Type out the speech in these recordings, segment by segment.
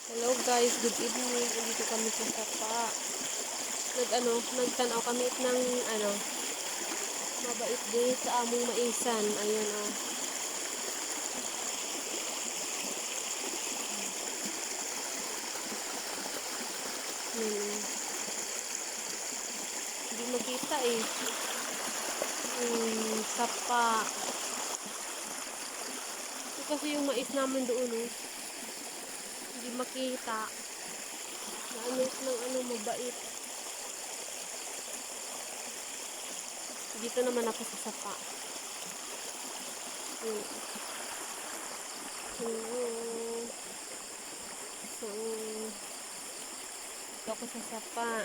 Hello guys, good evening. Dito kami sa Sapa. Nagtanaw kami ng mabait din sa among maisan. Ayun oh. Ayun. Hindi makita eh. Sapa. Ito kasi yung mais namin doon oh. Hindi makita. Mabait. Dito naman ako sa Sapa. Ayun. Hello. So, dito ako sa Sapa.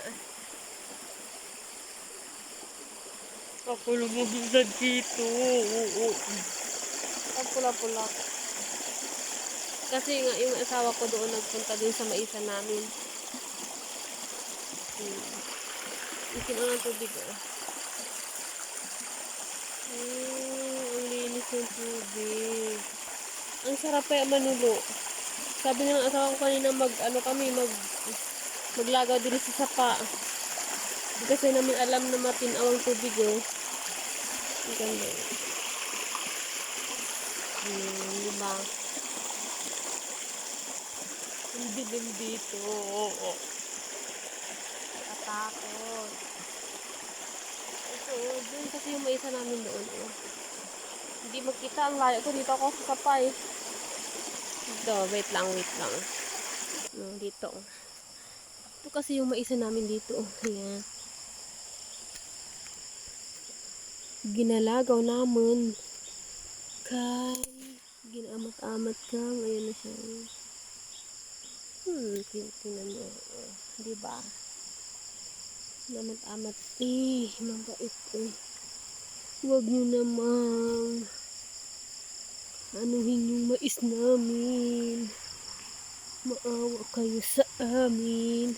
Ako lumabas dito. Oo. Ang pula-pula. Kasi nga yung asawa ko doon nagpunta din sa maisa namin. Isin ang tubig oh. Ang linis ng tubig. Ang sarap kaya manulo. Sabi nga ng asawa ko kanina maglagaw din sa Sapa. Kasi namin alam na matinaw ang tubig oh. Ang ganda. Diba? Ang dilim dito. Oo. Katakot. Ito, dun kasi yung maisa namin doon. Oh. Hindi makita ang layo ko. Dito ako sa Sapa eh. Dito, wait lang. Dito. Ito kasi yung maisa namin dito. Ayan. Ginalagaw naman. Ginaamat-amat kang. Ayan na siya. Tingnan mo. Diba? Ginaamat-amat. Mabait eh. Huwag nyo namang anuhin yung mais namin. Maawa kayo sa amin.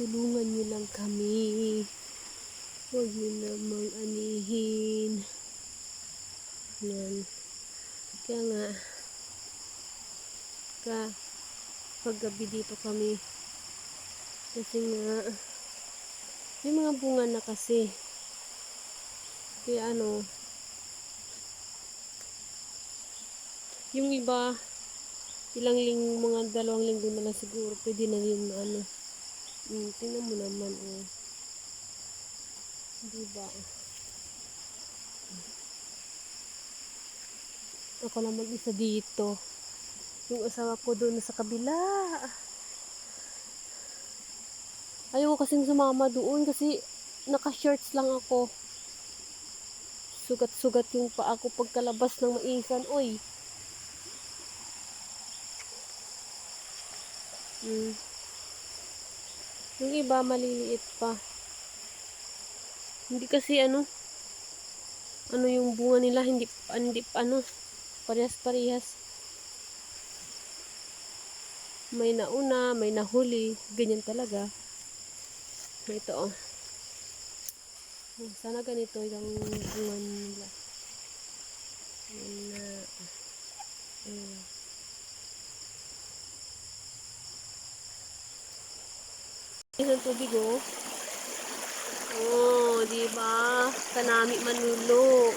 Tulungan nyo lang kami. Huwag nyo namang anihin. Yan. Kaya nga, paggabi dito kami. Kasi nga, may mga bunga na kasi. Kaya yung iba, mga 2 linggo na lang siguro, pwede na yung tingnan mo naman, oh. Diba? Ako lang mag-isa dito. Yung asawa ko doon sa kabila. Ayoko kasing sumama doon kasi naka-shorts lang ako. Sugat-sugat yung paa ko pagkalabas ng maisan. Oy. Yung iba maliliit pa. Hindi kasi yung bunga nila hindi parehas-parehas. May nauna, may nahuli, ganyan talaga. Ito oh. Sana ganito yung bunga nila. Isang tubig oh. Oh, di ba? Kanami manulo.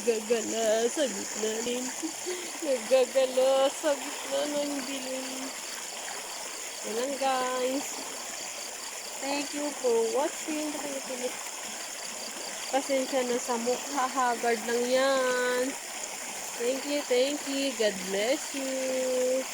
Gagala sa gitna din. Nagagala sa gitna ng dilim. Yan lang guys. Thank you for watching. Pasensya na sa mukha. Haggard lang yan. Thank you. God bless you.